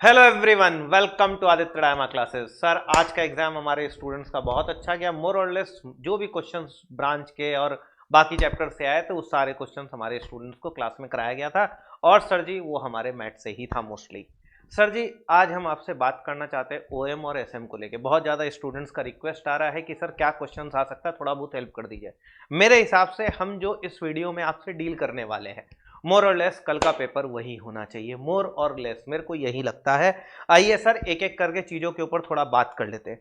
Hello everyone, welcome to Aditya Dayma classes. Sir, आज का exam हमारे स्टूडेंट्स का बहुत अच्छा गया। मोर और लेस जो भी क्वेश्चंस ब्रांच के और बाकी चैप्टर से आए थे वो सारे क्वेश्चंस हमारे स्टूडेंट्स को क्लास में कराया गया था। और सर जी वो हमारे मैथ से ही था मोस्टली। सर जी आज हम आपसे बात करना चाहते हैं ओएम और एसएम को लेके। बहुत ज़्यादा स्टूडेंट्स का रिक्वेस्ट आ रहा है कि सर क्या क्वेश्चन आ सकता है, थोड़ा बहुत हेल्प कर दीजिए। मेरे हिसाब से हम जो इस वीडियो में आपसे डील करने वाले हैं मोर और लेस कल का पेपर वही होना चाहिए। मोर और लेस मेरे को यही लगता है। आइए सर एक एक करके चीजों के ऊपर थोड़ा बात कर लेते हैं।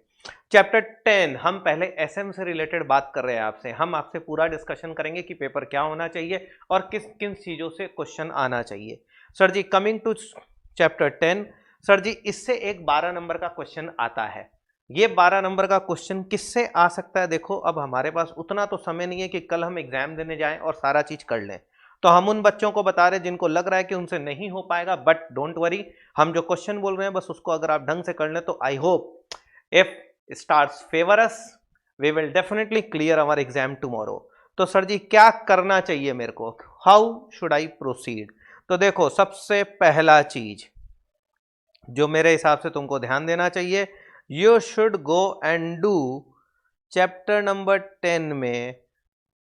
चैप्टर 10 हम पहले एसएम से रिलेटेड बात कर रहे हैं आपसे। हम आपसे पूरा डिस्कशन करेंगे कि पेपर क्या होना चाहिए और किस किन चीजों से क्वेश्चन आना चाहिए। सर जी कमिंग टू चैप्टर 10, सर जी इससे एक 12 नंबर का क्वेश्चन आता है। ये 12 नंबर का क्वेश्चन किससे आ सकता है? देखो अब हमारे पास उतना तो समय नहीं है कि कल हम एग्जाम देने जाएं और सारा चीज कर लें। तो हम उन बच्चों को बता रहे हैं जिनको लग रहा है कि उनसे नहीं हो पाएगा, बट डोंट वरी, हम जो क्वेश्चन बोल रहे हैं बस उसको अगर आप ढंग से कर लें तो I hope if stars favour us we will definitely clear our exam tomorrow. तो सर जी क्या करना चाहिए मेरे को, हाउ शुड आई प्रोसीड? तो देखो सबसे पहला चीज जो मेरे हिसाब से तुमको ध्यान देना चाहिए, you should go and do chapter number 10 में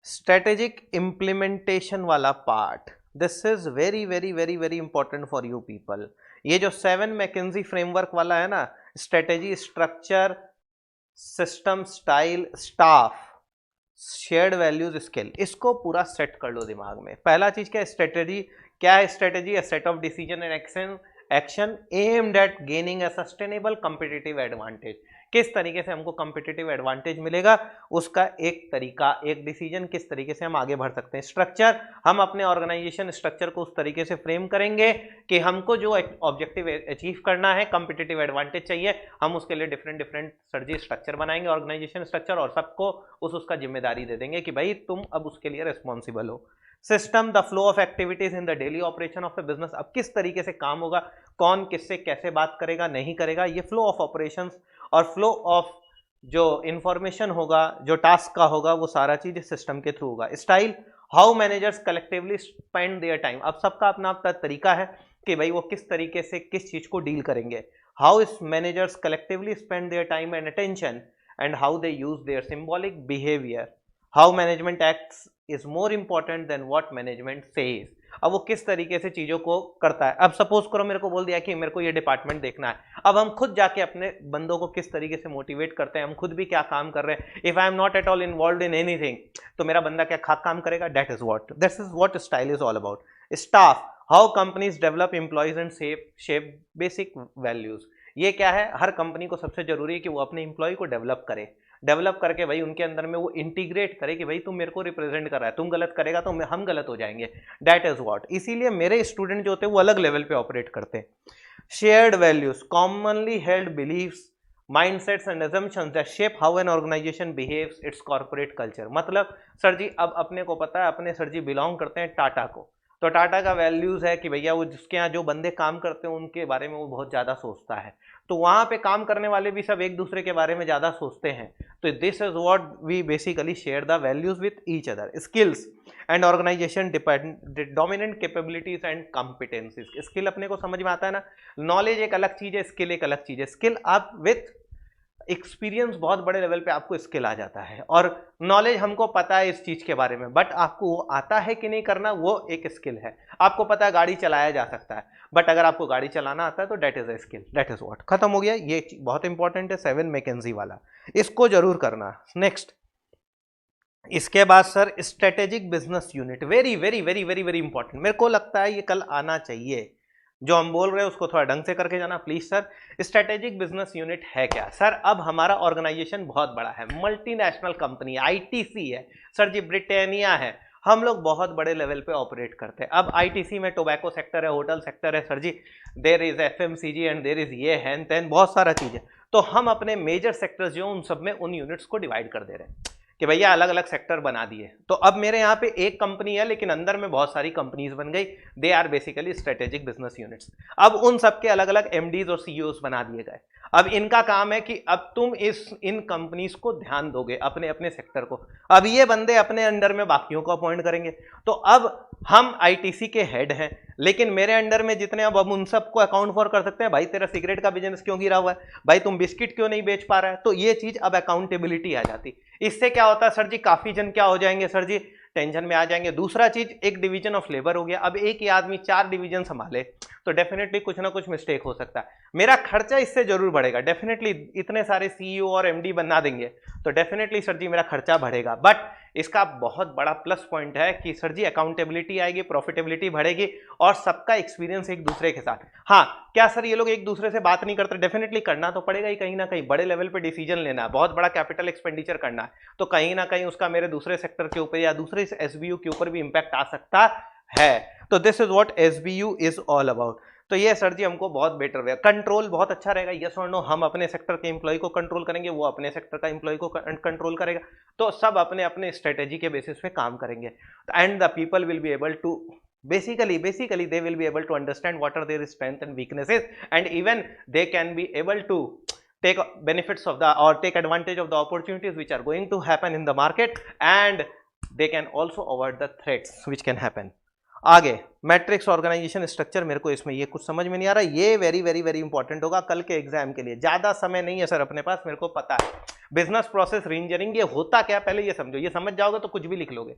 स्ट्रेटेजिक इंप्लीमेंटेशन वाला part. This is very very very very important for you people. ये जो 7 मैकेंजी फ्रेमवर्क वाला है ना, strategy, structure, system, style, staff, shared values, skill, इसको पूरा सेट कर लो दिमाग में। पहला चीज क्या है? स्ट्रेटेजी। क्या है strategy? A set of decision and action aimed at gaining a sustainable competitive advantage. किस तरीके से हमको कॉम्पिटिटिव एडवांटेज मिलेगा, उसका एक तरीका, एक डिसीजन, किस तरीके से हम आगे बढ़ सकते हैं। स्ट्रक्चर, हम अपने ऑर्गेनाइजेशन स्ट्रक्चर को उस तरीके से फ्रेम करेंगे कि हमको जो ऑब्जेक्टिव अचीव करना है, कॉम्पिटिटिव एडवांटेज चाहिए, हम उसके लिए डिफरेंट डिफरेंट सर्जी स्ट्रक्चर बनाएंगे, ऑर्गेनाइजेशन स्ट्रक्चर, और सबको उसका जिम्मेदारी दे देंगे कि भाई तुम अब उसके लिए रिस्पॉन्सिबल हो। System, the flow of activities in the daily operation of A business. अब किस तरीके से काम होगा, कौन किससे कैसे बात करेगा नहीं करेगा, ये फ्लो ऑफ ऑपरेशंस और फ्लो ऑफ जो इंफॉर्मेशन होगा, जो टास्क का होगा, वो सारा चीज सिस्टम के थ्रू होगा। Style, how managers collectively spend their time. अब सबका अपना अपना तरीका है कि भाई वो किस तरीके से किस चीज को डील करेंगे। How is managers collectively spend their time and attention and how they use their symbolic behaviour. How management acts is more important than what management says. अब वो किस तरीके से चीजों को करता है। अब सपोज करो मेरे को बोल दिया कि मेरे को ये डिपार्टमेंट देखना है, अब हम खुद जाके अपने बंदों को किस तरीके से मोटिवेट करते हैं, हम खुद भी क्या काम कर रहे हैं। If I am not at all involve in anything, तो मेरा बंदा क्या खाक काम करेगा? That is what style is all about. Staff, how companies develop employees and shape basic values. ये क्या है, हर कंपनी को सबसे जरूरी है कि वो अपने एम्प्लॉय को डेवलप करे, डेवलप करके भाई उनके अंदर में वो इंटीग्रेट करे कि भाई तुम मेरे को रिप्रेजेंट कर रहा है, तुम गलत करेगा तो हम गलत हो जाएंगे। That is what. इसीलिए मेरे स्टूडेंट जो होते हैं वो अलग लेवल पे ऑपरेट करते हैं। Shared values, commonly held beliefs, mindsets and assumptions that shape how an organization behaves its corporate culture। मतलब सर जी अब अपने को पता है, अपने सर जी बिलोंग करते हैं टाटा को, तो टाटा का वैल्यूज है कि भैया वो जिसके यहाँ जो बंदे काम करते हैं उनके बारे में वो बहुत ज्यादा सोचता है, तो वहां पे काम करने वाले भी सब एक दूसरे के बारे में ज्यादा सोचते हैं। तो this is what we basically share the values with each other. Skills and organisation dominant capabilities and competencies. Skill अपने को समझ में आता है ना, नॉलेज एक अलग चीज है, स्किल एक अलग चीज है। स्किल आप विथ एक्सपीरियंस बहुत बड़े लेवल पे आपको स्किल आ जाता है, और नॉलेज हमको पता है इस चीज के बारे में, बट आपको वो आता है कि नहीं करना, वो एक स्किल है। आपको पता है गाड़ी चलाया जा सकता है, बट अगर आपको गाड़ी चलाना आता है तो that is a skill. That is what. खत्म हो गया। ये बहुत इंपॉर्टेंट है 7 मैकेंजी वाला, इसको जरूर करना। नेक्स्ट, इसके बाद sir strategic business unit, very very very very very important. मेरे को लगता है ये कल आना चाहिए। जो हम बोल रहे हैं उसको थोड़ा ढंग से करके जाना please sir. Strategic business unit है क्या सर? अब हमारा ऑर्गेनाइजेशन बहुत बड़ा है, मल्टीनेशनल कंपनी, आईटीसी है सर जी, ब्रिटानिया है, हम लोग बहुत बड़े लेवल पे ऑपरेट करते हैं। अब आईटीसी में टोबैको सेक्टर है, होटल सेक्टर है sir ji, there is FMCG and there is ये हैन तेन बहुत सारा चीज है। तो हम अपने मेजर सेक्टर्स जो उन सब में उन यूनिट्स को डिवाइड कर दे रहे हैं कि भैया अलग अलग सेक्टर बना दिए। तो अब मेरे यहाँ पे एक कंपनी है लेकिन अंदर में बहुत सारी कंपनीज बन गई, they are basically strategic business units. अब उन सबके अलग अलग एमडीज और सीईओज बना दिए गए। अब इनका काम है कि अब तुम इन कंपनीज को ध्यान दोगे, अपने अपने सेक्टर को। अब ये बंदे अपने अंडर में बाकियों को अपॉइंट करेंगे। तो अब हम आईटीसी के हेड हैं, लेकिन मेरे अंडर में जितने अब उन सबको अकाउंट फॉर कर सकते हैं। भाई तेरा सिगरेट का बिजनेस क्यों गिरा हुआ है, भाई तुम बिस्किट क्यों नहीं बेच पा रहा है, तो ये चीज अब अकाउंटेबिलिटी आ जाती। इससे क्या होता है सर जी, काफी जन क्या हो जाएंगे सर जी, टेंशन में आ जाएंगे। दूसरा चीज, एक डिवीजन ऑफ लेबर हो गया। अब एक ही आदमी 4 डिवीजन संभाले तो डेफिनेटली कुछ ना कुछ मिस्टेक हो सकता है। मेरा खर्चा इससे जरूर बढ़ेगा डेफिनेटली, इतने सारे सीईओ और एमडी बना देंगे तो डेफिनेटली सर जी मेरा खर्चा बढ़ेगा। बट इसका बहुत बड़ा प्लस पॉइंट है कि सर जी अकाउंटेबिलिटी आएगी, प्रॉफिटेबिलिटी बढ़ेगी और सबका एक्सपीरियंस एक दूसरे के साथ। हाँ, क्या सर ये लोग एक दूसरे से बात नहीं करते, डेफिनेटली करना तो पड़ेगा ही, कहीं ना कहीं बड़े लेवल पे डिसीजन लेना है, बहुत बड़ा कैपिटल एक्सपेंडिचर करना है, तो कहीं ना कहीं उसका मेरे दूसरे सेक्टर के ऊपर या दूसरे एसबीयू के ऊपर भी इंपैक्ट आ सकता है। तो this is what SBU is all about. तो ये सर जी हमको बहुत बेटर वे, कंट्रोल बहुत अच्छा रहेगा। यस और नो, हम अपने सेक्टर के एम्प्लॉय को कंट्रोल करेंगे, वो अपने सेक्टर का एम्प्लॉय को कंट्रोल करेगा, तो सब अपने अपने स्ट्रेटेजी के बेसिस पे काम करेंगे। And the people will be able to basically they will be able to understand what are their strengths and weaknesses, and even they can be able to take benefits of the or take advantage of the opportunities which are going to happen in the market, and they can also avoid the threats which can happen। आगे matrix organisation structure, मेरे को इसमें ये कुछ समझ में नहीं आ रहा, ये वेरी वेरी वेरी इंपॉर्टेंट होगा कल के एग्जाम के लिए। ज्यादा समय नहीं है सर अपने पास, मेरे को पता है। बिजनेस प्रोसेस रीइंजीनियरिंग ये होता क्या, पहले ये समझो, ये समझ जाओगे तो कुछ भी लिख लोगे।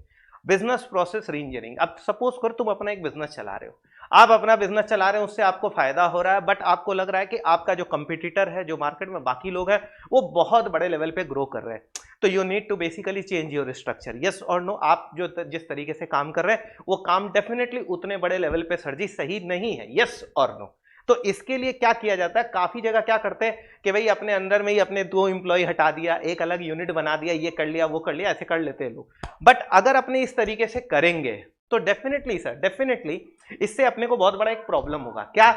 बिजनेस प्रोसेस रीइंजीनियरिंग, अब सपोज करो तुम अपना एक बिजनेस चला रहे हो, आप अपना बिजनेस चला रहे हो, उससे आपको फायदा हो रहा है, बट आपको लग रहा है कि आपका जो कंपटीटर है, जो मार्केट में बाकी लोग हैं, वो बहुत बड़े लेवल पे ग्रो कर रहे हैं, तो you need to basically change your structure. Yes और नो, आप जो जिस तरीके से काम कर रहे हैं वो काम डेफिनेटली उतने बड़े लेवल पे सर जी सही नहीं है। यस और नो, तो इसके लिए क्या किया जाता है, काफी जगह क्या करते हैं कि भाई अपने अंदर में ही अपने 2 एम्प्लॉय हटा दिया, एक अलग यूनिट बना दिया, ये कर लिया वो कर लिया, ऐसे कर लेते हैं लोग। बट अगर अपने इस तरीके से करेंगे तो डेफिनेटली सर, डेफिनेटली इससे अपने को बहुत बड़ा एक प्रॉब्लम होगा। क्या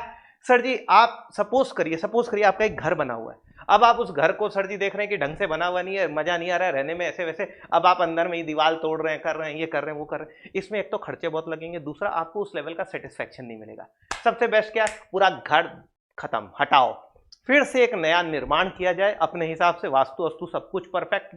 सर जी, आप सपोज करिए आपका एक घर बना हुआ है, अब आप उस घर को सर जी देख रहे हैं कि ढंग से बना हुआ नहीं है, मजा नहीं आ रहा है रहने में, ऐसे वैसे, अब आप अंदर में ही दीवार तोड़ रहे हैं, कर रहे हैं, ये कर रहे हैं, वो कर रहे हैं, इसमें एक तो खर्चे बहुत लगेंगे, दूसरा आपको उस लेवल का सेटिस्फैक्शन नहीं मिलेगा। सबसे बेस्ट क्या है, पूरा घर खत्म, हटाओ, फिर से एक नया निर्माण किया जाए अपने हिसाब से, वास्तु वस्तु सब कुछ परफेक्ट,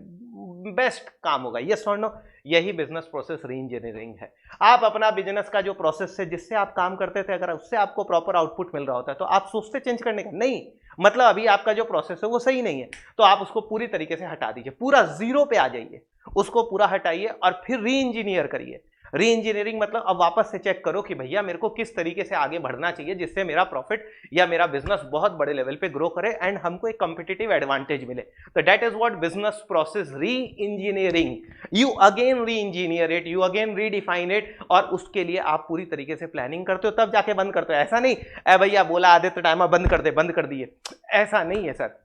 बेस्ट काम होगा। यस और नो, यही बिजनेस प्रोसेस रीइंजीनियरिंग है। आप अपना बिजनेस का जो प्रोसेस है जिससे आप काम करते थे, अगर उससे आपको प्रॉपर आउटपुट मिल रहा होता है तो आप सोचते चेंज करने का नहीं, मतलब अभी आपका जो प्रोसेस है वो सही नहीं है, तो आप उसको पूरी तरीके से हटा दीजिए, पूरा जीरो पे आ जाइए, उसको पूरा हटाइए और फिर री इंजीनियर करिए। री इंजीनियरिंग मतलब अब वापस से चेक करो कि भैया मेरे को किस तरीके से आगे बढ़ना चाहिए जिससे मेरा प्रॉफिट या मेरा बिजनेस बहुत बड़े लेवल पे ग्रो करे एंड हमको एक कॉम्पिटिटिव एडवांटेज मिले। तो that is what business process reengineering. You again reengineer it, you again redefine it, और उसके लिए आप पूरी तरीके से प्लानिंग करते हो, तब जाके बंद करते हो। ऐसा नहीं ए भैया बोला आदित्य टाइम बंद कर दे, बंद कर दिए, ऐसा नहीं है सर।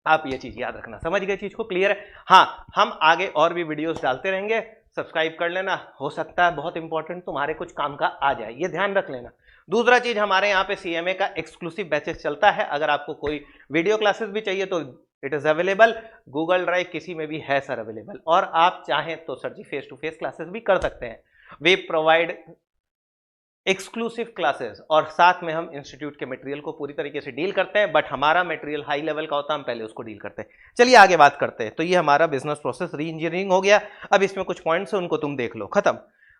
आप ये चीज याद रखना, समझ गए चीज को, क्लियर है। हाँ, हम आगे और भी वीडियोस डालते रहेंगे, सब्सक्राइब कर लेना, हो सकता है बहुत इंपॉर्टेंट तुम्हारे कुछ काम का आ जाए, ये ध्यान रख लेना। दूसरा चीज, हमारे यहाँ पे सीएमए का एक्सक्लूसिव बैचेस चलता है, अगर आपको कोई वीडियो क्लासेस भी चाहिए तो it is available, Google drive किसी में भी है सर अवेलेबल, और आप चाहें तो sir ji face to face classes भी कर सकते हैं। वी प्रोवाइड एक्सक्लूसिव क्लासेस और साथ में हम इंस्टीट्यूट के मटेरियल को पूरी तरीके से डील करते हैं, बट हमारा मटेरियल हाई लेवल का होता है, हम पहले उसको डील करते हैं। चलिए आगे बात करते हैं। तो ये हमारा बिजनेस प्रोसेस री इंजीनियरिंग हो गया। अब इसमें कुछ पॉइंट्स हैं, उनको तुम देख लो, खत्म।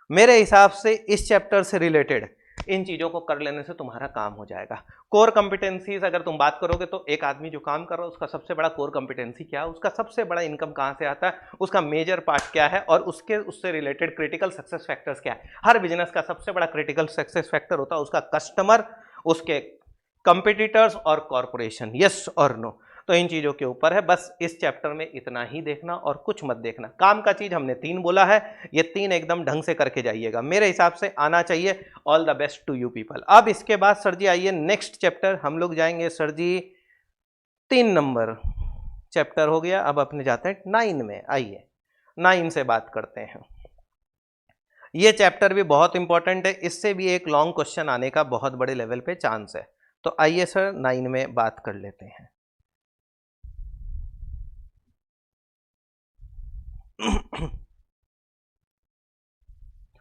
मेरे हिसाब से इस चैप्टर से रिलेटेड इन चीजों को कर लेने से तुम्हारा काम हो जाएगा। कोर कंपिटेंसीज अगर तुम बात करोगे तो एक आदमी जो काम कर रहा है उसका सबसे बड़ा कोर कंपिटेंसी क्या है, उसका सबसे बड़ा इनकम कहां से आता है, उसका मेजर पार्ट क्या है, और उससे रिलेटेड क्रिटिकल सक्सेस फैक्टर्स क्या है। हर बिजनेस का सबसे बड़ा क्रिटिकल सक्सेस फैक्टर होता है उसका कस्टमर, उसके कंपिटिटर्स और कॉरपोरेशन। यस और नो, तो इन चीजों के ऊपर है। बस इस चैप्टर में इतना ही देखना और कुछ मत देखना। काम का चीज हमने 3 बोला है, ये 3 एकदम ढंग से करके जाइएगा, मेरे हिसाब से आना चाहिए। All the best to you people. अब इसके बाद सर जी आइए नेक्स्ट चैप्टर, हम लोग जाएंगे सर जी 3 नंबर चैप्टर हो गया, अब अपने जाते हैं 9 में। आइए 9 से बात करते हैं। ये चैप्टर भी बहुत इंपॉर्टेंट है, इससे भी एक लॉन्ग क्वेश्चन आने का बहुत बड़े लेवल पे चांस है। तो आइए सर 9 में बात कर लेते हैं।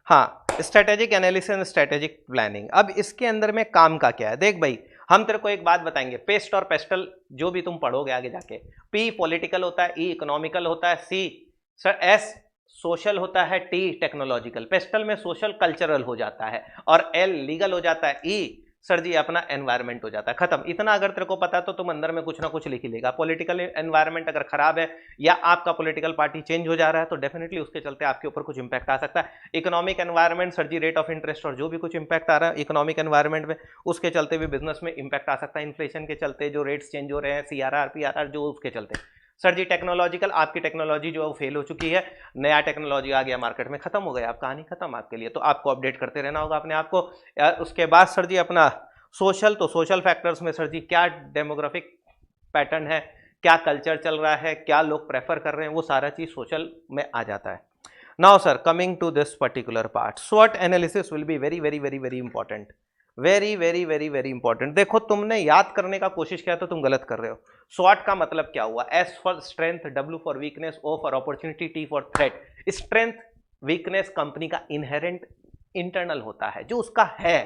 हाँ, strategic analysis and strategic planning. अब इसके अंदर में काम का क्या है, देख भाई हम तेरे को एक बात बताएंगे, पेस्ट और पेस्टल जो भी तुम पढ़ोगे आगे जाके, पी पॉलिटिकल होता है, ई इकोनॉमिकल होता है, सी सर एस सोशल होता है, टी टेक्नोलॉजिकल, पेस्टल में सोशल कल्चरल हो जाता है, और एल लीगल हो जाता है, ई सर जी अपना एनवायरमेंट हो जाता है। खत्म। इतना अगर तेरे को पता है तो तुम अंदर में कुछ ना कुछ लिख ही लेगा। पॉलिटिकल एनवायरमेंट अगर खराब है या आपका पॉलिटिकल पार्टी चेंज हो जा रहा है तो डेफिनेटली उसके चलते आपके ऊपर कुछ इंपैक्ट आ सकता है। Economic environment sir ji, rate of interest और जो भी कुछ इंपैक्ट आ रहा है इकोनॉमिक एनवायरमेंट में, उसके चलते भी बिजनेस में इंपैक्ट आ सकता है। इन्फ्लेशन के चलते जो रेट्स चेंज हो रहे हैं, सीआरआर पीआरआर, जो उसके चलते। सर जी टेक्नोलॉजिकल, आपकी टेक्नोलॉजी जो है वो फेल हो चुकी है, नया टेक्नोलॉजी आ गया मार्केट में, खत्म हो गया, आप कहानी खत्म आपके लिए, तो आपको अपडेट करते रहना होगा अपने आप को। उसके बाद सर जी अपना सोशल, तो सोशल फैक्टर्स में सर जी क्या डेमोग्राफिक पैटर्न है, क्या कल्चर चल रहा है, क्या लोग प्रेफर कर रहे हैं, वो सारा चीज सोशल में आ जाता है। Now sir coming to this particular part, स्वॉट analysis will be very very very very important, very very very very important. देखो तुमने याद करने का कोशिश किया तो तुम गलत कर रहे हो। स्वॉट का मतलब क्या हुआ? S for strength, W for weakness, O for opportunity, T for threat. Strength weakness company का इनहेरेंट इंटरनल होता है जो उसका है,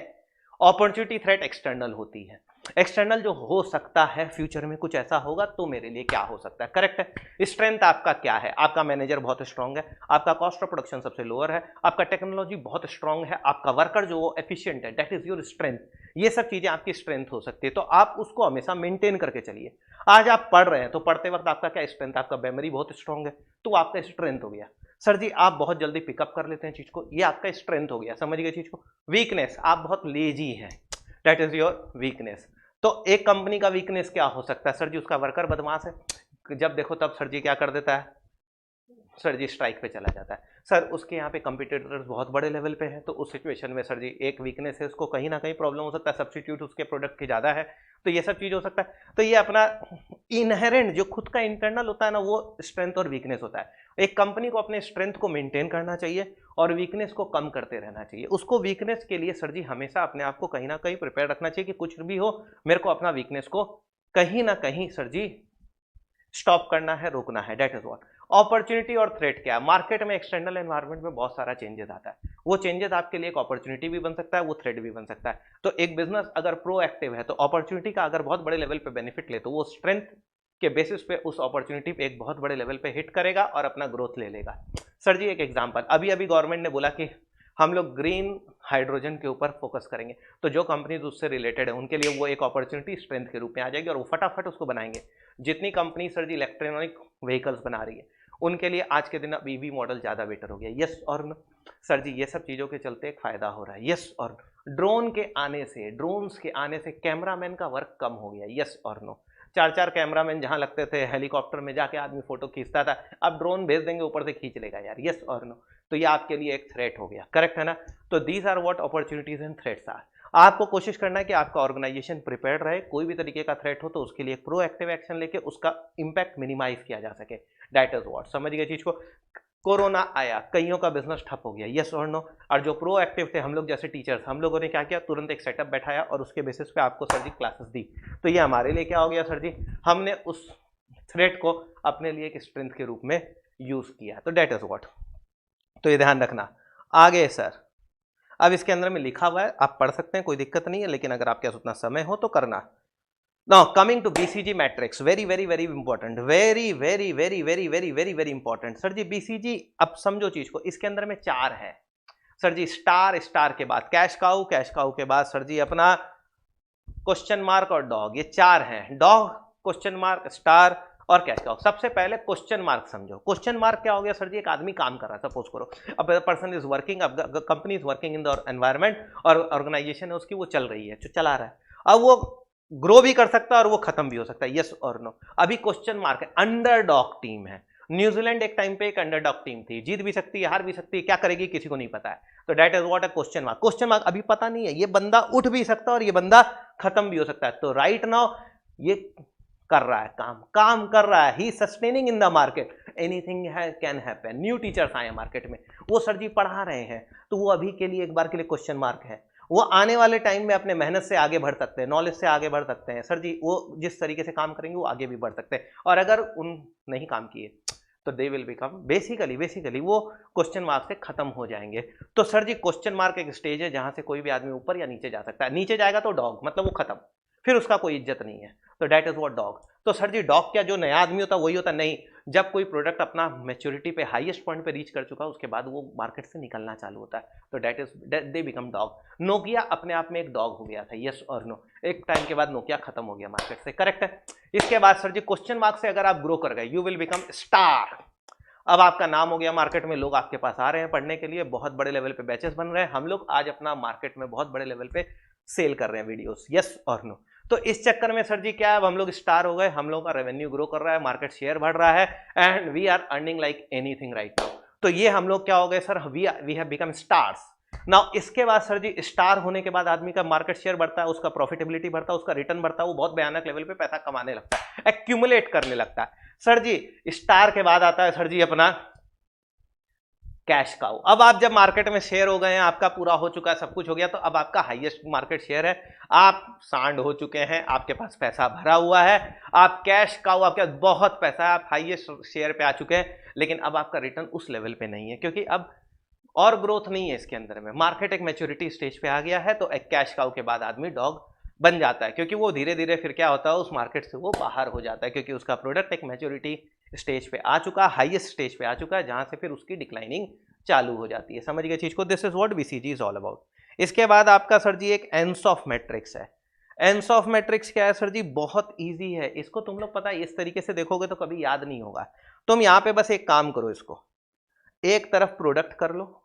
अपॉर्चुनिटी थ्रेट एक्सटर्नल होती है। एक्सटर्नल जो हो सकता है फ्यूचर में कुछ ऐसा होगा तो मेरे लिए क्या हो सकता है, करेक्ट है। स्ट्रेंथ आपका क्या है? आपका मैनेजर बहुत स्ट्रांग है, आपका कॉस्ट ऑफ प्रोडक्शन सबसे लोअर है, आपका टेक्नोलॉजी बहुत स्ट्रांग है, आपका वर्कर जो एफिशिएंट है, दैट इज योर स्ट्रेंथ। ये सब चीजें आपकी स्ट्रेंथ हो सकती है, तो आप उसको हमेशा मेंटेन करके चलिए। आज आप पढ़ रहे हैं तो पढ़ते वक्त आपका क्या स्ट्रेंथ? आपका मेमोरी बहुत स्ट्रांग है, तो आपका स्ट्रेंथ हो गया। सर जी आप बहुत जल्दी पिकअप कर लेते हैं चीज को, ये आपका स्ट्रेंथ हो गया, समझ गए चीज को। वीकनेस, आप बहुत लेजी हैं, दैट इज योर वीकनेस। तो एक कंपनी का वीकनेस क्या हो सकता है? सर जी उसका वर्कर बदमाश है, जब देखो तब सर जी क्या कर देता है, सर जी स्ट्राइक पे चला जाता है। सर उसके यहाँ पे कंपटीटर्स बहुत बड़े लेवल पे हैं, तो उस सिचुएशन में सर जी एक वीकनेस है, उसको कहीं ना कहीं प्रॉब्लम हो सकता है, सब्स्टिट्यूट उसके प्रोडक्ट की ज़्यादा है, तो ये सब चीज़ हो सकता है। तो ये अपना इनहेरेंट जो खुद का इंटरनल होता है ना, वो स्ट्रेंथ और वीकनेस होता है। एक कंपनी को अपने स्ट्रेंथ को मेंटेन करना चाहिए और वीकनेस को कम करते रहना चाहिए। उसको वीकनेस के लिए सर जी हमेशा अपने आप को कहीं ना कहीं प्रिपेयर रखना चाहिए कि कुछ भी हो मेरे को अपना वीकनेस को कहीं ना कहीं सर जी स्टॉप करना है, रोकना है, दैट इज व्हाट। अपॉर्चुनिटी और थ्रेट क्या है? मार्केट में एक्सटर्नल एनवायरनमेंट में बहुत सारा चेंजेस आता है, वो चेंजेस आपके लिए एक अपॉर्चुनिटी भी बन सकता है, वो थ्रेट भी बन सकता है। तो एक बिजनेस अगर प्रोएक्टिव है तो अपॉर्चुनिटी का अगर बहुत बड़े लेवल पे बेनिफिट ले तो वो स्ट्रेंथ के बेसिस पे उस अपॉर्चुनिटी पे एक बहुत बड़े लेवल पे हिट करेगा और अपना ग्रोथ ले लेगा। सर जी एक एग्जांपल, अभी अभी गवर्नमेंट ने बोला कि हम लोग ग्रीन हाइड्रोजन के ऊपर फोकस करेंगे, तो जो कंपनीज उससे रिलेटेड है उनके लिए वो एक अपॉर्चुनिटी स्ट्रेंथ के रूप में आ जाएगी और वो फटाफट उसको बनाएंगे। जितनी कंपनी सर जी इलेक्ट्रॉनिक व्हीकल्स बना रही है उनके लिए आज के दिन अब ईवी मॉडल ज़्यादा बेटर हो गया, यस और नो? सर जी ये सब चीज़ों के चलते एक फ़ायदा हो रहा है, यस और नो? ड्रोन के आने से, ड्रोन्स के आने से कैमरामैन का वर्क कम हो गया, यस और नो? चार चार कैमरामैन जहाँ लगते थे, हेलीकॉप्टर में जाके आदमी फोटो खींचता था, अब ड्रोन भेज देंगे ऊपर से खींच लेगा यार, यस और नो? तो ये आपके लिए एक थ्रेट हो गया, करेक्ट है ना? तो these are what opportunities and threats are. आपको कोशिश करना है कि आपका ऑर्गेनाइजेशन प्रिपेयर्ड रहे, कोई भी तरीके का थ्रेट हो तो उसके लिए प्रोएक्टिव एक्शन लेके उसका इंपैक्ट मिनिमाइज किया जा सके, दैट इज व्हाट। समझ गए चीज को? कोरोना आया, कईयों का बिजनेस ठप हो गया, यस और नो? और जो प्रोएक्टिव थे हम लोग जैसे टीचर्स, हम लोगों ने क्या किया, तुरंत एक सेटअप बैठाया और उसके बेसिस पे आपको सर जी क्लासेस दी। तो ये हमारे लिए क्या हो गया सर जी, हमने उस थ्रेट को अपने लिए एक स्ट्रेंथ के रूप में यूज किया, तो दैट इज व्हाट। तो ये ध्यान रखना। आगे सर, अब इसके अंदर में लिखा हुआ है, आप पढ़ सकते हैं, कोई दिक्कत नहीं है, लेकिन अगर आपके पास उतना समय हो तो करना। Now coming to BCG matrix, very very very important, very very very very very very very important. Sir ji BCG, अब समझो चीज को, इसके अंदर में 4 है सर जी, स्टार, स्टार के बाद कैश काउ, कैश काउ के बाद सर जी अपना क्वेश्चन मार्क और डॉग, ये 4 हैं। डॉग, क्वेश्चन मार्क, स्टार और कैश काउ। सबसे पहले क्वेश्चन मार्क समझो। क्वेश्चन मार्क क्या हो गया सर जी? एक आदमी काम कर रहा है, सपोज करो, अब पर्सन इज वर्किंग, अब company is working in the environment और ऑर्गेनाइजेशन है उसकी, वो चल रही है, जो चला रहा है, अब वो ग्रो भी कर सकता है और वो खत्म भी हो सकता है, यस और नो? अभी क्वेश्चन मार्क है, अंडरडॉग टीम है। न्यूजीलैंड एक टाइम पे एक अंडरडॉग टीम थी, जीत भी सकती है, हार भी सकती है, क्या करेगी किसी को नहीं पता है, तो that is what a question mark. Question mark अभी पता नहीं है, ये बंदा उठ भी सकता है और ये बंदा खत्म भी हो सकता है, तो राइट नाउ ये कर रहा है, काम कर रहा है, he sustaining in the market, anything can happen. New teachers आए मार्केट में, वो सर जी पढ़ा रहे हैं, तो वो अभी के लिए एक बार के लिए क्वेश्चन मार्क है। वो आने वाले टाइम में अपने मेहनत से आगे बढ़ सकते हैं, नॉलेज से आगे बढ़ सकते हैं सर जी, वो जिस तरीके से काम करेंगे वो आगे भी बढ़ सकते हैं, और अगर उन नहीं काम किए तो दे विल बिकम बेसिकली वो क्वेश्चन मार्क से खत्म हो जाएंगे। तो सर जी क्वेश्चन मार्क एक स्टेज है जहां से कोई भी आदमी ऊपर या नीचे जा सकता है, नीचे जाएगा तो डॉग, मतलब वो खत्म, फिर उसका कोई इज्जत नहीं है, तो दैट इज व्हाट डॉग। तो सर जी डॉग क्या जो नया आदमी होता वही होता? नहीं, जब कोई प्रोडक्ट अपना मैच्योरिटी पे हाईएस्ट पॉइंट पे रीच कर चुका उसके बाद वो मार्केट से निकलना चालू होता है, तो that is they become dog. Nokia अपने आप में एक डॉग हो गया था, यस और नो, एक टाइम के बाद नोकिया खत्म हो गया मार्केट से, करेक्ट है। इसके बाद सर जी क्वेश्चन मार्क से अगर आप ग्रो कर गए, यू विल बिकम स्टार। अब आपका नाम हो गया मार्केट में, लोग आपके पास आ रहे हैं पढ़ने के लिए, बहुत बड़े लेवल पे बैचेस बन रहे हैं, हम लोग आज अपना मार्केट में बहुत बड़े लेवल पे सेल कर रहे हैं वीडियोस, यस और नो। तो इस चक्कर में सर जी क्या है, अब हम लोग स्टार हो गए, हम लोगों का रेवेन्यू ग्रो कर रहा है, मार्केट शेयर बढ़ रहा है, and we are earning like anything right now. तो ये हम लोग क्या हो गए sir, we have become stars now. इसके बाद सर जी स्टार होने के बाद आदमी का मार्केट शेयर बढ़ता है, उसका प्रॉफिटेबिलिटी बढ़ता है, उसका रिटर्न बढ़ता है, वो बहुत भयानक लेवल पे पैसा कमाने लगता है, एक्यूमुलेट करने लगता है। सर जी स्टार के बाद आता है सर जी अपना कैश काउ। अब आप जब मार्केट में शेयर हो गए हैं, आपका पूरा हो चुका है, सब कुछ हो गया, तो अब आपका हाईएस्ट मार्केट शेयर है, आप सांड हो चुके हैं, आपके पास पैसा भरा हुआ है, आप कैश काउ, आपके पास बहुत पैसा है, आप हाईएस्ट शेयर पे आ चुके हैं, लेकिन अब आपका रिटर्न उस लेवल पे नहीं है, क्योंकि अब और ग्रोथ नहीं है इसके अंदर में, मार्केट एक मैच्योरिटी स्टेज पे आ गया है, तो एक कैश काउ के बाद आदमी डॉग बन जाता है, क्योंकि वो धीरे धीरे फिर क्या होता है, उस मार्केट से वो बाहर हो जाता है, क्योंकि उसका प्रोडक्ट एक मैच्योरिटी स्टेज पे आ चुका, हाईएस्ट स्टेज पे आ चुका है, जहां से फिर उसकी डिक्लाइनिंग चालू हो जाती है। समझ गए चीज को, this is what BCG is all about. इसके बाद आपका सर जी एक एनसॉफ मैट्रिक्स है। एनसॉफ मैट्रिक्स क्या है सर जी, बहुत इजी है, इसको तुम लोग पता है इस तरीके से देखोगे तो कभी याद नहीं होगा। तुम यहां पे बस एक काम करो, इसको एक तरफ प्रोडक्ट कर लो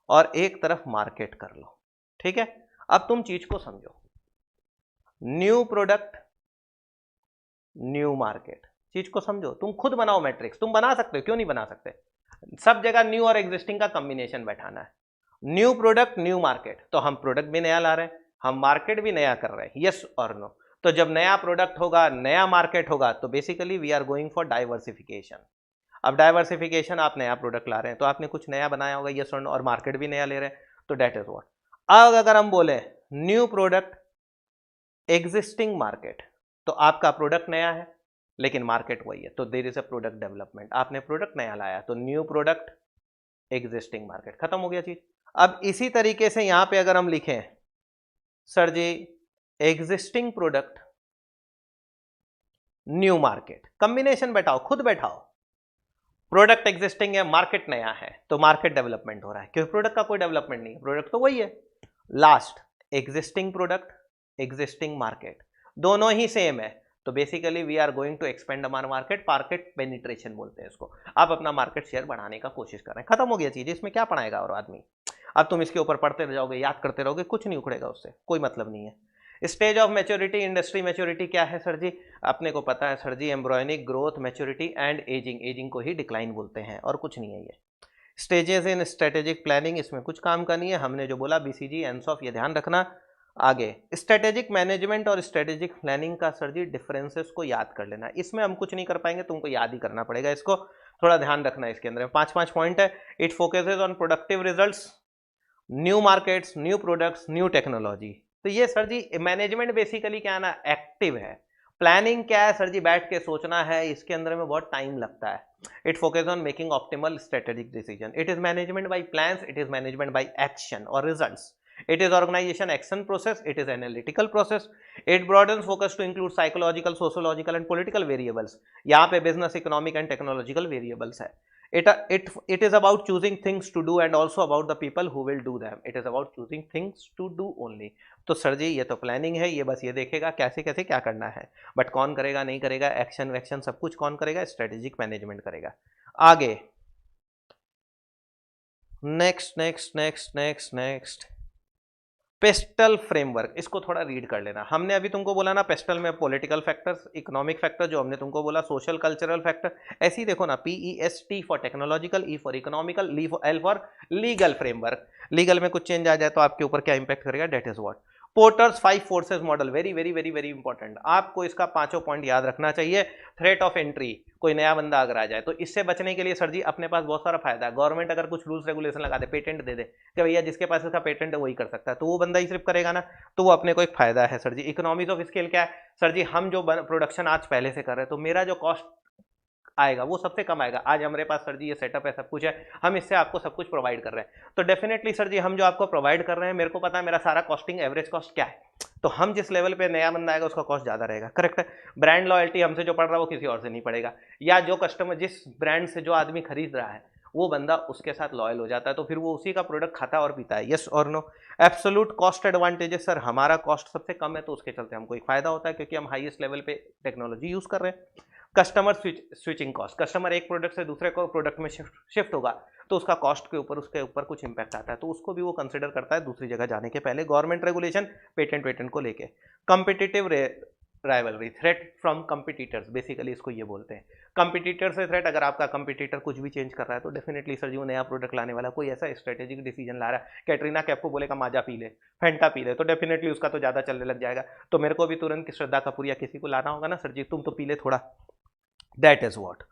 और एक तरफ मार्केट कर लो, ठीक है। अब तुम चीज को समझो, न्यू प्रोडक्ट न्यू मार्केट, चीज को समझो, तुम खुद बनाओ मैट्रिक्स, तुम बना सकते हो, क्यों नहीं बना सकते। सब जगह न्यू और एग्जिस्टिंग का कॉम्बिनेशन बैठाना है, न्यू प्रोडक्ट न्यू मार्केट, तो हम प्रोडक्ट भी नया ला रहे हैं, हम मार्केट भी नया कर रहे हैं, यस और नो। तो जब नया प्रोडक्ट होगा, नया मार्केट होगा, तो basically we are going for diversification. अब डाइवर्सिफिकेशन, आप नया प्रोडक्ट ला रहे हैं तो आपने कुछ नया बनाया होगा, यस और नो, और मार्केट भी नया ले रहे हैं, तो डेट इज व्हाट। अब अगर हम बोले न्यू प्रोडक्ट एग्जिस्टिंग मार्केट, तो आपका प्रोडक्ट नया है लेकिन मार्केट वही है, तो there is a product development, आपने प्रोडक्ट नया लाया, तो न्यू प्रोडक्ट एग्जिस्टिंग मार्केट, खत्म हो गया चीज। अब इसी तरीके से यहां पे अगर हम लिखें सर जी existing product new market, combination बैठाओ, खुद बैठाओ, प्रोडक्ट एग्जिस्टिंग है, मार्केट नया है, तो मार्केट डेवलपमेंट हो रहा है, क्योंकि प्रोडक्ट का कोई डेवलपमेंट नहीं है, प्रोडक्ट तो वही है। Last existing product existing market, दोनों ही सेम है, तो basically we are going to expand हमारा मार्केट, मार्केट पेनिट्रेशन बोलते हैं इसको, आप अपना मार्केट शेयर बढ़ाने का कोशिश कर रहे हैं, खत्म हो गया चीज, इसमें क्या पढ़ाएगा और आदमी। अब तुम इसके ऊपर पढ़ते रह जाओगे, याद करते रहोगे, कुछ नहीं उखड़ेगा उससे, कोई मतलब नहीं है। Stage of maturity, industry maturity क्या है सर जी, अपने को पता है sir ji, embryonic growth, maturity and ageing, ageing को ही डिक्लाइन बोलते हैं और कुछ नहीं है ये। स्टेजेस इन स्ट्रेटेजिक प्लानिंग, इसमें कुछ काम का नहीं है, हमने जो बोला बीसीजी एनसॉफ, ये ध्यान रखना। आगे स्ट्रेटेजिक मैनेजमेंट और स्ट्रेटेजिक प्लानिंग का सर जी डिफरेंसेस को याद कर लेना, इसमें हम कुछ नहीं कर पाएंगे, तुमको याद ही करना पड़ेगा, इसको थोड़ा ध्यान रखना है। इसके अंदर 5 पॉइंट है। It focuses on productive results, new markets, new products, new technology. तो ये सर जी मैनेजमेंट बेसिकली क्या है ना, एक्टिव है। प्लानिंग क्या है सर जी, बैठ के सोचना है, इसके अंदर में बहुत टाइम लगता है। It focus on making optimal strategic decision, it is management by plans, it is management by action और results, it is organization action process, it is analytical process, it broadens focus to include psychological, sociological and political variables, यहाँ पे business, economic and technological variables है। it is about choosing things to do and also about the people who will do them, it is about choosing things to do only। तो sir जी ये तो planning है, ये बस ये देखेगा कैसे कैसे क्या करना है, बट कौन करेगा नहीं करेगा, एक्शन वैक्शन सब कुछ कौन करेगा, स्ट्रेटेजिक मैनेजमेंट करेगा। आगे नेक्स्ट पेस्टल फ्रेमवर्क, इसको थोड़ा रीड कर लेना। हमने अभी तुमको बोला ना पेस्टल में पॉलिटिकल फैक्टर्स, इकोनॉमिक फैक्टर, जो हमने तुमको बोला सोशल कल्चरल फैक्टर, ऐसे ही देखो ना, PEST for technological, E for economical, L for legal framework. Legal में कुछ चेंज आ जाए तो आपके ऊपर क्या इंपैक्ट करेगा, that is what. Porter's 5 forces model, very very very very important, आपको इसका 5 पॉइंट याद रखना चाहिए। थ्रेट ऑफ एंट्री, कोई नया बंदा अगर आ जाए तो इससे बचने के लिए सर जी अपने पास बहुत सारा फायदा है। गवर्नमेंट अगर कुछ रूल्स रेगुलेशन लगा दे, पेटेंट दे दे कि भैया जिसके पास इसका पेटेंट है वही कर सकता है, तो वो बंदा ही सिर्फ करेगा ना, तो वो अपने को एक फायदा है sir ji. Economies of scale क्या है सर जी, हम जो प्रोडक्शन आज पहले से कर रहे हैं, तो मेरा जो कॉस्ट आएगा, वो सबसे कम आएगा। आज हमारे पास सर जी ये सेटअप है, सब कुछ है, हम इससे आपको सब कुछ प्रोवाइड कर रहे हैं, तो डेफिनेटली सर जी हम जो आपको प्रोवाइड कर रहे हैं, मेरे को पता है मेरा सारा कॉस्टिंग एवरेज कॉस्ट क्या है, तो हम जिस लेवल पे नया बंदा आएगा उसका कॉस्ट ज्यादा रहेगा, करेक्ट है। ब्रांड लॉयल्टी हमसे जो पड़ रहा है वो किसी और से नहीं पड़ेगा, या जो कस्टमर जिस ब्रांड से जो आदमी खरीद रहा है वो बंदा उसके साथ लॉयल हो जाता है, तो फिर वो उसी का प्रोडक्ट खाता और पीता है, यस और no. Absolute cost advantages, sir हमारा कॉस्ट सबसे कम है तो उसके चलते हमको एक फायदा होता है क्योंकि हम हाईएस्ट लेवल पे टेक्नोलॉजी यूज कर रहे हैं। कस्टमर स्विचिंग कॉस्ट, कस्टमर एक प्रोडक्ट से दूसरे को प्रोडक्ट में शिफ्ट होगा तो उसका कॉस्ट के ऊपर उसके ऊपर कुछ इंपैक्ट आता है, तो उसको भी वो कंसिडर करता है दूसरी जगह जाने के पहले। गवर्नमेंट रेगुलेशन, पेटेंट वेटेंट को लेके। Competitive rivalry, threat from competitors, basically इसको ये बोलते हैं। कंपिटिटर से थ्रेट, अगर आपका कंपिटिटर कुछ भी चेंज कर रहा है तो डेफिनेटली सर जी वो नया प्रोडक्ट लाने वाला, कोई ऐसा स्ट्रेटेजिक डिसीजन ला रहा है, कैटरीना कैफ को बोलेगा माजा पी ले, फेंटा पी ले, तो डेफिनेटली उसका तो ज्यादा चलने लग जाएगा, तो मेरे को भी तुरंत श्रद्धा कपूर या किसी को लाना होगा ना, सर जी तुम तो पी ले थोड़ा। That is what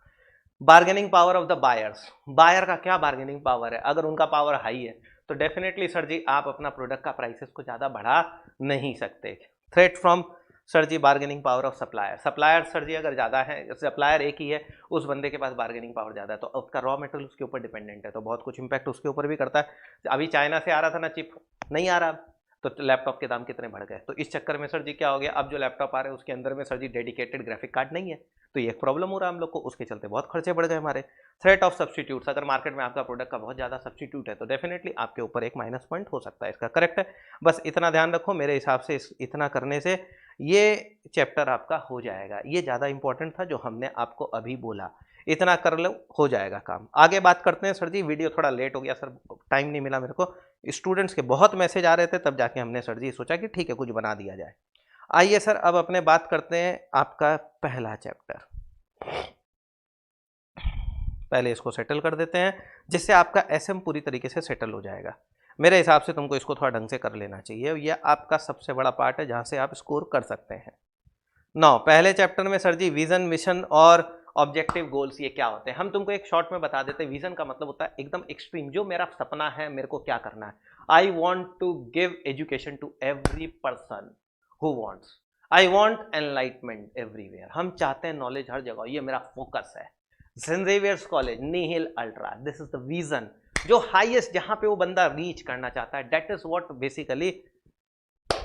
bargaining power of the buyers, buyer का क्या बार्गेनिंग पावर है, अगर उनका पावर हाई है तो डेफिनेटली सर जी आप अपना प्रोडक्ट का प्राइसेस को ज्यादा बढ़ा नहीं सकते। थ्रेट फ्रॉम सर जी bargaining power of supplier, supplier sir जी अगर ज्यादा है, सप्लायर एक ही है, उस बंदे के पास बार्गेनिंग पावर ज्यादा है तो उसका रॉ मटेरियल उसके ऊपर डिपेंडेंट है, तो बहुत कुछ इंपैक्ट उसके ऊपर भी करता है। अभी चाइना से आ रहा था ना चिप, नहीं आ रहा, तो लैपटॉप के दाम कितने बढ़ गए, तो इस चक्कर में सर जी क्या हो गया, अब जो लैपटॉप आ रहे हैं उसके अंदर में सर जी डेडिकेटेड ग्राफिक कार्ड नहीं है, तो ये एक प्रॉब्लम हो रहा है हम लोग को, उसके चलते बहुत खर्चे बढ़ गए हमारे। थ्रेट ऑफ सब्सटीट्यूट्स, अगर मार्केट में आपका प्रोडक्ट का बहुत ज्यादा सब्सटीट्यूट है तो डेफिनेटली आपके ऊपर एक माइनस पॉइंट हो सकता है इसका, करेक्ट है। बस इतना ध्यान रखो, मेरे हिसाब से इतना करने से ये चैप्टर आपका हो जाएगा, ये ज्यादा इंपॉर्टेंट था जो हमने आपको अभी बोला, इतना कर लो हो जाएगा काम। आगे बात करते हैं सर जी, वीडियो थोड़ा लेट हो गया सर, टाइम नहीं मिला मेरे को, स्टूडेंट्स के बहुत मैसेज आ रहे थे, तब जाके हमने सर जी सोचा कि ठीक है कुछ बना दिया जाए। आइए सर अब अपने बात करते हैं आपका पहला चैप्टर, पहले इसको सेटल कर देते हैं जिससे आपका एसएम पूरी तरीके से सेटल हो जाएगा। मेरे हिसाब से तुमको इसको थोड़ा ढंग से कर लेना चाहिए, यह आपका सबसे बड़ा पार्ट है जहां से आप स्कोर कर सकते हैं। नौ पहले चैप्टर में सर जी विजन, मिशन और ऑब्जेक्टिव गोल्स ये क्या होते हैं, हम तुमको एक शॉर्ट में बता देते हैं। विजन का मतलब होता है एकदम एक्सट्रीम, जो मेरा सपना है, मेरे को क्या करना है, I want to give education to every person who wants, I want enlightenment everywhere, हम चाहते हैं नॉलेज हर जगह, ये मेरा फोकस है। सेंट जेवियर्स कॉलेज, नीहिल अल्ट्रा, दिस इज द विजन, जो हाईएस्ट जहां पे वो बंदा रीच करना चाहता है, दैट इज व्हाट बेसिकली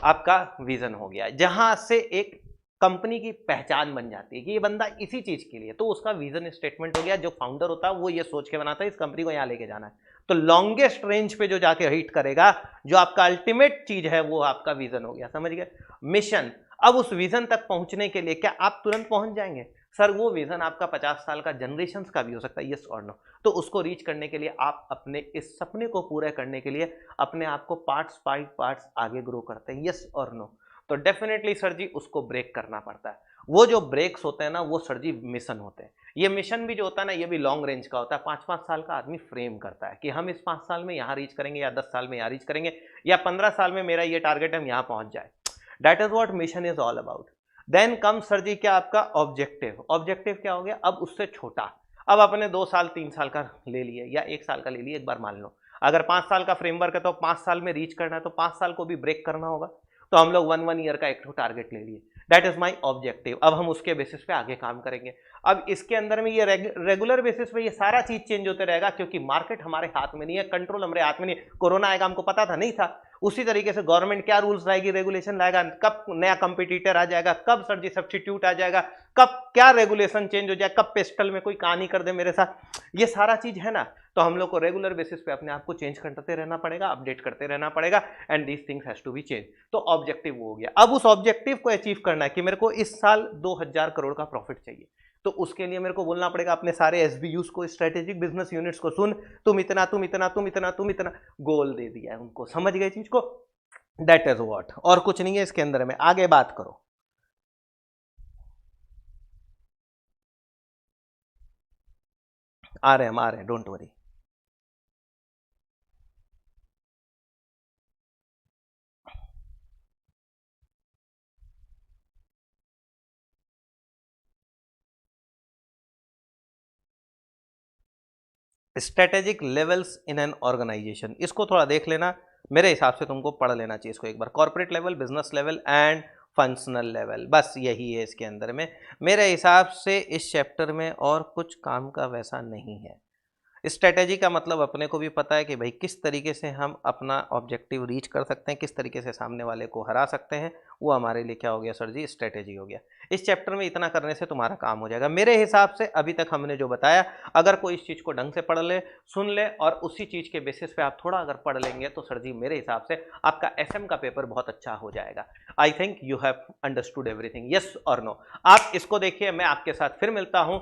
आपका विजन हो गया, जहां से एक कंपनी की पहचान बन जाती है कि ये बंदा इसी चीज के लिए, तो उसका विजन स्टेटमेंट हो गया। जो फाउंडर होता है वो ये सोच के बनाता है इस कंपनी को यहाँ लेके जाना है, तो लॉन्गेस्ट रेंज पे जो जाके हिट करेगा, जो आपका अल्टीमेट चीज है, वो आपका विजन हो गया, समझ गए। मिशन, अब उस विजन तक पहुंचने के लिए क्या आप तुरंत पहुंच जाएंगे, सर वो विजन आपका 50 साल का, जनरेशन का भी हो सकता है, यस और नो। तो उसको रीच करने के लिए आप अपने इस सपने को पूरा करने के लिए अपने आप को पार्ट्स बाय पार्ट्स आगे ग्रो करते हैं, यस और नो। तो डेफिनेटली सर जी उसको ब्रेक करना पड़ता है, वो जो ब्रेक्स होते हैं ना वो सर जी मिशन होते हैं। ये मिशन भी जो होता है ना ये भी लॉन्ग रेंज का होता है, 5-5 साल का आदमी फ्रेम करता है कि हम इस 5 साल में यहाँ रीच करेंगे, या 10 साल में यहाँ रीच करेंगे, या 15 साल में मेरा ये टारगेट है हम यहाँ पहुंच जाए। That is what mission is all about. Then come sir जी क्या आपका ऑब्जेक्टिव, ऑब्जेक्टिव क्या हो गया, अब उससे छोटा, अब अपने 2 साल 3 साल का ले लिए या 1 साल का ले लिए, एक बार मान लो अगर 5 साल का फ्रेमवर्क है तो 5 साल में रीच करना है, तो 5 साल को भी ब्रेक करना होगा, तो हम लोग 1 ईयर का एक टारगेट ले लिए, दैट इज माई ऑब्जेक्टिव। अब हम उसके बेसिस पे आगे काम करेंगे। अब इसके अंदर में ये रेगुलर बेसिस पे ये सारा चीज चेंज होते रहेगा, क्योंकि मार्केट हमारे हाथ में नहीं है, कंट्रोल हमारे हाथ में नहीं है। कोरोना आएगा हमको पता था, नहीं था। उसी तरीके से गवर्नमेंट क्या रूल्स लाएगी, रेगुलेशन लाएगा, कब नया कंपटीटर आ जाएगा, कब सर जी सब्स्टिट्यूट आ जाएगा, कब क्या रेगुलेशन चेंज हो जाए, कब पेस्टल में कोई कहानी कर दे मेरे साथ, ये सारा चीज है ना। तो हम लोग को रेगुलर बेसिस पे अपने आप को चेंज करते रहना पड़ेगा, अपडेट करते रहना पड़ेगा, and these things has to be change. तो ऑब्जेक्टिव हो गया। अब उस ऑब्जेक्टिव को अचीव करना है कि मेरे को इस साल 2000 करोड़ का प्रॉफिट चाहिए, तो उसके लिए मेरे को बोलना पड़ेगा अपने सारे एसबीयूज को, स्ट्रेटेजिक बिजनेस यूनिट्स को, सुन तुम इतना तुम इतना तुम इतना तुम इतना, गोल दे दिया है उनको, समझ गए चीज को। दैट इज व्हाट, और कुछ नहीं है इसके अंदर में। आगे बात करो, आ रहे हैं don't worry. Strategic levels in an organisation, इसको थोड़ा देख लेना, मेरे हिसाब से तुमको पढ़ लेना चाहिए इसको एक बार। Corporate level, business level and functional level, बस यही है इसके अंदर में। मेरे हिसाब से इस चैप्टर में और कुछ काम का वैसा नहीं है। स्ट्रेटेजी का मतलब अपने को भी पता है कि भाई किस तरीके से हम अपना ऑब्जेक्टिव रीच कर सकते हैं, किस तरीके से सामने वाले को हरा सकते हैं, वो हमारे लिए क्या हो गया सर जी, स्ट्रेटेजी हो गया। इस चैप्टर में इतना करने से तुम्हारा काम हो जाएगा मेरे हिसाब से। अभी तक हमने जो बताया, अगर कोई इस चीज़ को ढंग से पढ़ ले, सुन ले और उसी चीज़ के बेसिस पे आप थोड़ा अगर पढ़ लेंगे तो सर जी मेरे हिसाब से आपका एसएम का पेपर बहुत अच्छा हो जाएगा। I think you have understood everything, yes और नो। आप इसको देखिए, मैं आपके साथ फिर मिलता हूं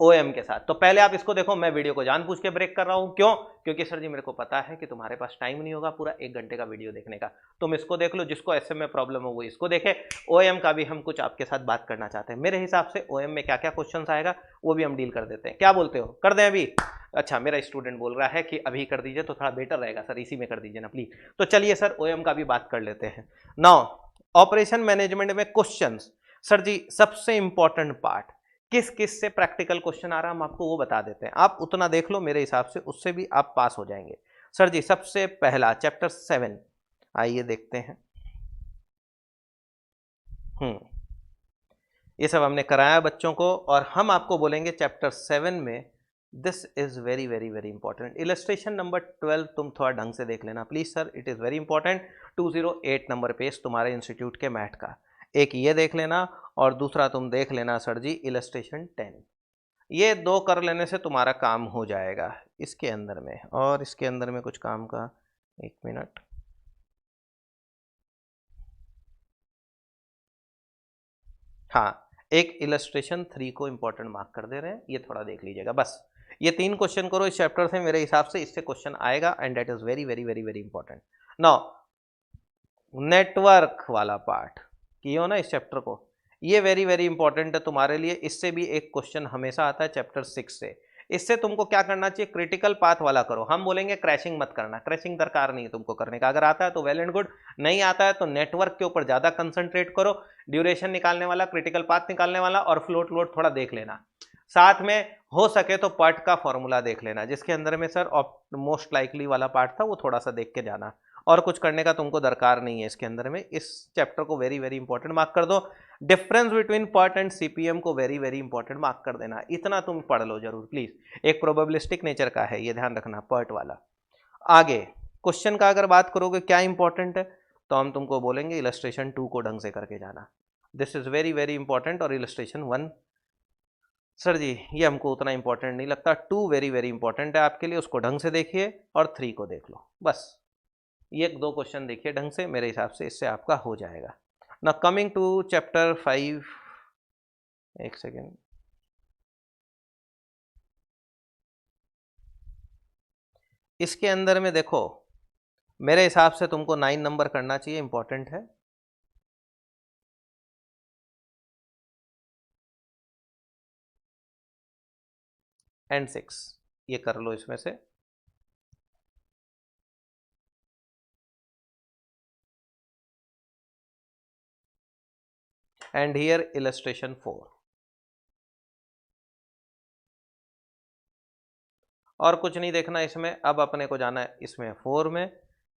ओएम के साथ। तो पहले आप इसको देखो, मैं वीडियो को जानबूझ के ब्रेक कर रहा हूं, क्यों? क्योंकि सर जी मेरे को पता है कि तुम्हारे पास टाइम नहीं होगा पूरा 1 घंटे का वीडियो देखने का। तुम इसको देख लो, जिसको एसएम में प्रॉब्लम हो वो इसको देखे। ओएम का भी हम कुछ आपके साथ बात करना चाहते हैं। मेरे हिसाब से ओएम में क्या क्या क्वेश्चन आएगा वो भी हम डील कर देते हैं। क्या बोलते हो, कर दें अभी? अच्छा, मेरा स्टूडेंट बोल रहा है कि अभी कर दीजिए तो थोड़ा बेटर रहेगा सर, इसी में कर दीजिए ना प्लीज। तो चलिए सर ओएम का भी बात कर लेते हैं। नाउ ऑपरेशन मैनेजमेंट में क्वेश्चन, सर जी सबसे इंपॉर्टेंट पार्ट, किस किस से प्रैक्टिकल क्वेश्चन आ रहा है हम आपको वो बता देते हैं। आप उतना देख लो, मेरे हिसाब से उससे भी आप पास हो जाएंगे। सर जी सबसे पहला चैप्टर 7, आइए देखते हैं। ये सब हमने कराया बच्चों को, और हम आपको बोलेंगे चैप्टर 7 में this is very very very important. Illustration number 12 तुम थोड़ा ढंग से देख लेना please sir, it is very important. 208 number page तुम्हारे इंस्टीट्यूट के मैथ का, एक ये देख लेना और दूसरा तुम देख लेना सर जी इलस्ट्रेशन 10। ये दो कर लेने से तुम्हारा काम हो जाएगा इसके अंदर में। और इसके अंदर में कुछ काम का, एक मिनट, हाँ, एक इलस्ट्रेशन 3 को इंपॉर्टेंट मार्क कर दे रहे हैं, ये थोड़ा देख लीजिएगा बस। ये 3 क्वेश्चन करो इस चैप्टर से, मेरे हिसाब से इससे क्वेश्चन आएगा and that is very very very very important. Now network वाला पार्ट कियो ना इस चैप्टर को, ये वेरी वेरी इंपॉर्टेंट है तुम्हारे लिए। इससे भी एक क्वेश्चन हमेशा आता है चैप्टर 6 से। इससे तुमको क्या करना चाहिए, क्रिटिकल पाथ वाला करो। हम बोलेंगे क्रैशिंग मत करना, क्रैशिंग दरकार नहीं है तुमको करने का। अगर आता है तो वेल एंड गुड, नहीं आता है तो नेटवर्क के ऊपर ज्यादा कंसंट्रेट करो। ड्यूरेशन निकालने वाला, क्रिटिकल पाथ निकालने वाला और फ्लोट लोड थोड़ा देख लेना। साथ में हो सके तो पर्ट का फॉर्मूला देख लेना, जिसके अंदर में सर मोस्ट लाइकली वाला पार्ट था वो थोड़ा सा देख के जाना। और कुछ करने का तुमको दरकार नहीं है इसके अंदर में। इस चैप्टर को वेरी वेरी इंपॉर्टेंट मार्क कर दो। Difference between PERT and CPM को वेरी वेरी इंपॉर्टेंट मार्क कर देना, इतना तुम पढ़ लो जरूर प्लीज। एक प्रोबेबिलिस्टिक नेचर का है, ये ध्यान रखना पर्ट वाला। आगे क्वेश्चन का अगर बात करोगे क्या इंपॉर्टेंट है, तो हम तुमको बोलेंगे इलस्ट्रेशन 2 को ढंग से करके जाना, this is very very important. और इलस्ट्रेशन 1 सर जी ये हमको उतना इंपॉर्टेंट नहीं लगता, 2 वेरी वेरी इंपॉर्टेंट है आपके लिए, उसको ढंग से देखिए। और 3 को देख लो बस, ये 2 क्वेश्चन देखिए ढंग से, मेरे हिसाब से इससे आपका हो जाएगा। ना कमिंग टू चैप्टर 5, एक सेकेंड, इसके अंदर में देखो मेरे हिसाब से तुमको 9 नंबर करना चाहिए, इंपॉर्टेंट है। एंड 6 ये कर लो इसमें से। एंड हियर इलस्ट्रेशन 4, और कुछ नहीं देखना इसमें। अब अपने को जाना है इसमें 4 में।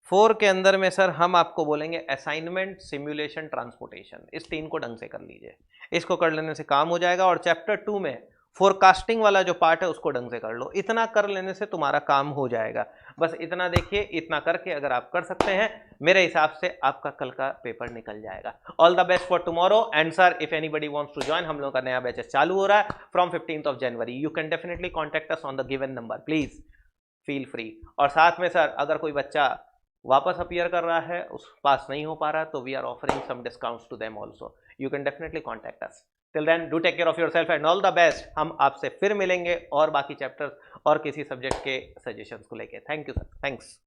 4 के अंदर में सर हम आपको बोलेंगे असाइनमेंट, सिमुलेशन, ट्रांसपोर्टेशन, इस 3 को ढंग से कर लीजिए। इसको कर लेने से काम हो जाएगा। और चैप्टर 2 में फोरकास्टिंग वाला जो पार्ट है उसको ढंग से कर लो। इतना कर लेने से तुम्हारा काम हो जाएगा। बस इतना देखिए, इतना करके अगर आप कर सकते हैं मेरे हिसाब से आपका कल का पेपर निकल जाएगा। All the best for tomorrow. And sir if anybody wants to join, हम लोग का नया बैच चालू हो रहा है from 15th of January। You can definitely contact us on the given number, please feel free. और साथ में सर अगर कोई बच्चा वापस अपीयर कर रहा है, उस पास नहीं हो पा रहा, तो we are offering some discounts to them also. You can definitely contact us. Till then do take care of yourself and all the best. हम आपसे फिर मिलेंगे और बाकी चैप्टर्स और किसी सब्जेक्ट के सजेशंस को लेके। Thank you sir, thanks.